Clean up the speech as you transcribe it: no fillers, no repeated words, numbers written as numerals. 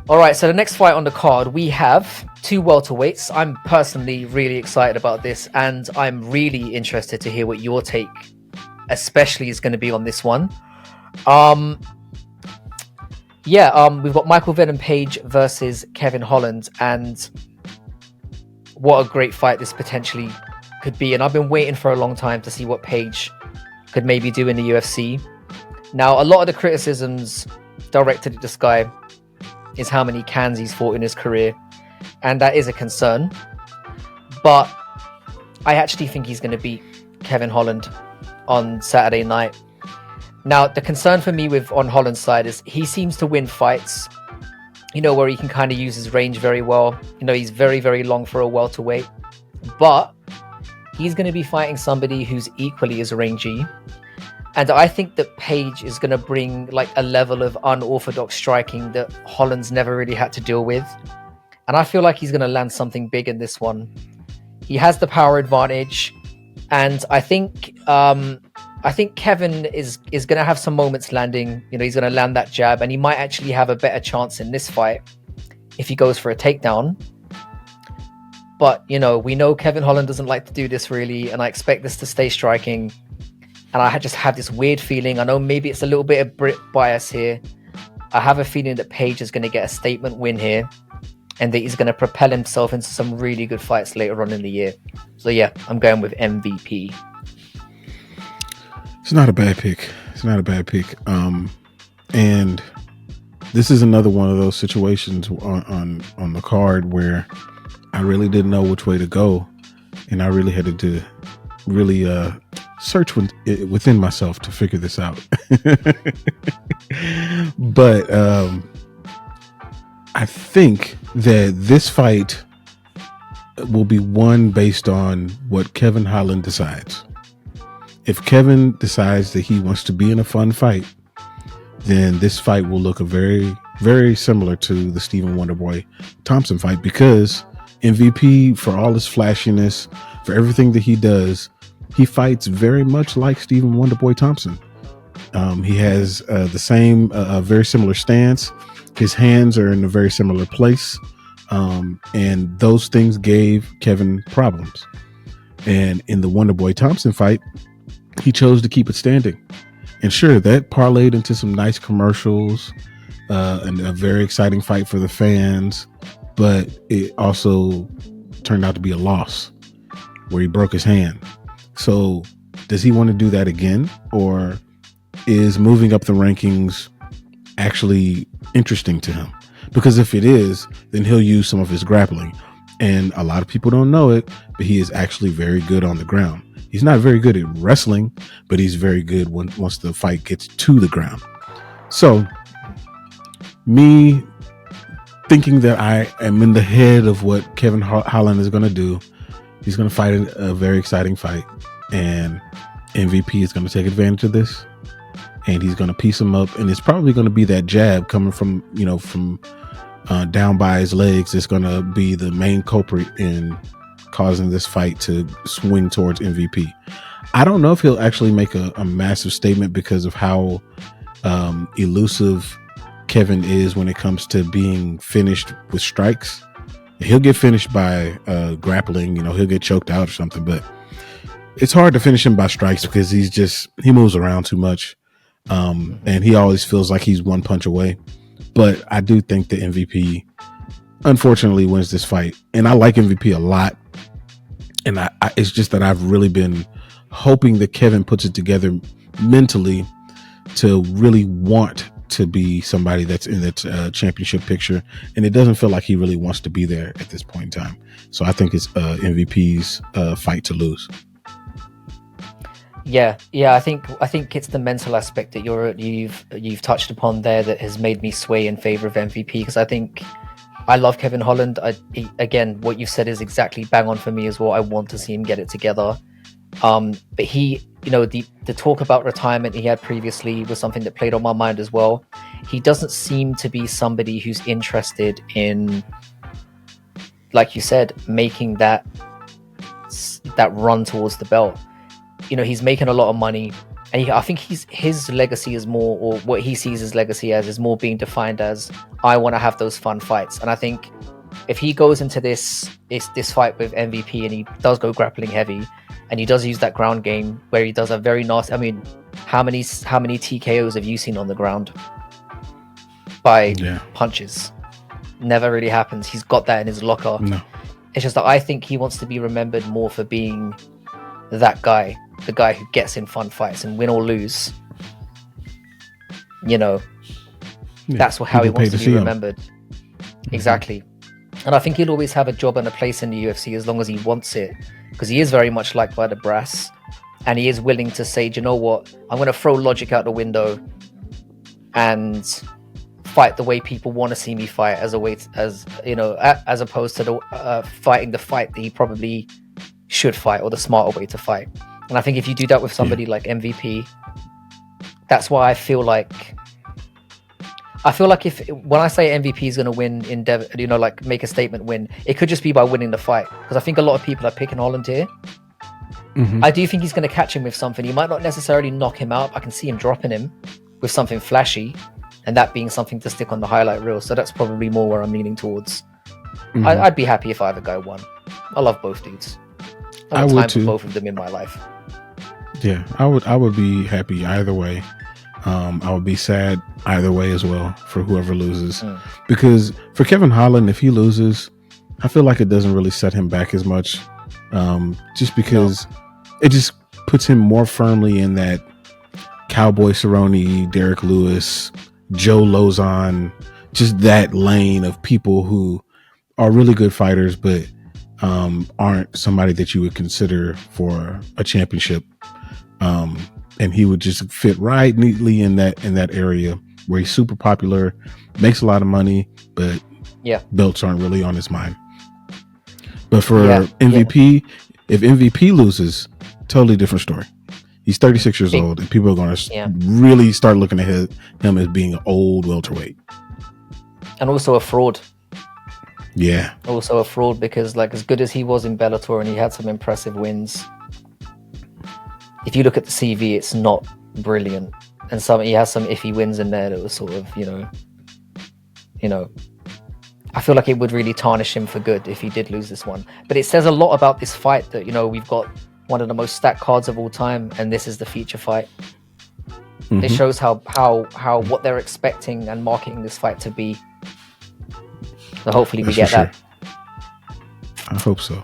All right, so the next fight on the card, we have two welterweights. I'm personally really excited about this, and I'm really interested to hear what your take, especially, is going to be on this one. We've got Michael Venom Page versus Kevin Holland, and what a great fight this potentially could be. And I've been waiting for a long time to see what Page could maybe do in the UFC. Now, a lot of the criticisms directed at this guy is how many cans he's fought in his career, and that is a concern. But I actually think he's going to beat Kevin Holland on Saturday night. Now, the concern for me on Holland's side is he seems to win fights, where he can kind of use his range very well. He's very, very long for a welterweight, but he's going to be fighting somebody who's equally as rangy. And I think that Page is going to bring like a level of unorthodox striking that Holland's never really had to deal with. And I feel like he's going to land something big in this one. He has the power advantage. And I think Kevin is going to have some moments landing. He's going to land that jab, and he might actually have a better chance in this fight if he goes for a takedown. But, we know Kevin Holland doesn't like to do this really, and I expect this to stay striking. And I just have this weird feeling. I know maybe it's a little bit of Brit bias here. I have a feeling that Page is going to get a statement win here, and that he's going to propel himself into some really good fights later on in the year. So yeah, I'm going with MVP. It's not a bad pick. And this is another one of those situations on the card where I really didn't know which way to go, and I really had to really search within myself to figure this out. But I think that this fight will be won based on what Kevin Holland decides. If Kevin decides that he wants to be in a fun fight, then this fight will look very, very similar to the Stephen Wonderboy Thompson fight, because MVP, for all his flashiness, for everything that he does, he fights very much like Stephen Wonderboy Thompson. He has the same, very similar stance. His hands are in a very similar place. And those things gave Kevin problems. And in the Wonderboy Thompson fight, he chose to keep it standing. And sure, that parlayed into some nice commercials and a very exciting fight for the fans. But it also turned out to be a loss where he broke his hand. So does he want to do that again? Or is moving up the rankings actually interesting to him? Because if it is, then he'll use some of his grappling. And a lot of people don't know it, but he is actually very good on the ground. He's not very good at wrestling, but he's very good once the fight gets to the ground. So me thinking that I am in the head of what Kevin Holland is going to do, he's going to fight a very exciting fight, and MVP is going to take advantage of this, and he's going to piece him up, and it's probably going to be that jab coming from down by his legs is going to be the main culprit in causing this fight to swing towards MVP. I don't know if he'll actually make a massive statement because of how elusive Kevin is when it comes to being finished with strikes. He'll get finished by grappling, he'll get choked out or something, but it's hard to finish him by strikes because he moves around too much. And he always feels like he's one punch away. But I do think the MVP unfortunately wins this fight. And I like MVP a lot. And it's just that I've really been hoping that Kevin puts it together mentally to really want to be somebody that's in that championship picture. And it doesn't feel like he really wants to be there at this point in time. So I think it's MVP's fight to lose. Yeah. I think it's the mental aspect that you've touched upon there that has made me sway in favor of MVP, because I think I love Kevin Holland. Again, what you said is exactly bang on for me as well. I want to see him get it together. But he, the talk about retirement he had previously was something that played on my mind as well. He doesn't seem to be somebody who's interested in like you said, making that run towards the belt. You know, he's making a lot of money, and I think his legacy is more, or what he sees his legacy as, is more being defined as, I want to have those fun fights. And I think if he goes into this fight with MVP and he does go grappling heavy, and he does use that ground game where he does a very nasty, I mean, how many TKOs have you seen on the ground by punches? Never really happens. He's got that in his locker. No. It's just that I think he wants to be remembered more for being that guy, the guy who gets in fun fights, and win or lose, you know, that's how he wants to be remembered. Exactly. And I think he'll always have a job and a place in the UFC as long as he wants it, because he is very much liked by the brass, and he is willing to say, do you know what, I'm going to throw logic out the window and fight the way people want to see me fight, as opposed to fighting the fight that he probably should fight, or the smarter way to fight. And I think if you do that with somebody like MVP, that's why I feel like when I say MVP is going to win like make a statement win, it could just be by winning the fight, because I think a lot of people are picking Holland here. I do think he's going to catch him with something. He might not necessarily knock him out. I can see him dropping him with something flashy, and that being something to stick on the highlight reel. So that's probably more where I'm leaning towards. I'd be happy if either guy won. I love both dudes. I would time too. For both of them in my life. Yeah, I would be happy either way. I would be sad either way as well for whoever loses. Because for Kevin Holland, if he loses, I feel like it doesn't really set him back as much. Just because it just puts him more firmly in that Cowboy Cerrone, Derek Lewis, Joe Lozon, just that lane of people who are really good fighters, but aren't somebody that you would consider for a championship. And he would just fit right neatly in that area where he's super popular, makes a lot of money, but belts aren't really on his mind. But for MVP, if MVP loses, totally different story. He's 36 years old, and people are going to really start looking at him as being an old welterweight. And also a fraud. Yeah. Also a fraud, because like, as good as he was in Bellator and he had some impressive wins, if you look at the CV, it's not brilliant. And he has some iffy wins in there that was sort of, you know, I feel like it would really tarnish him for good if he did lose this one. But it says a lot about this fight that, you know, we've got one of the most stacked cards of all time, and this is the feature fight. It shows how what they're expecting and marketing this fight to be. So hopefully we get that. I hope so.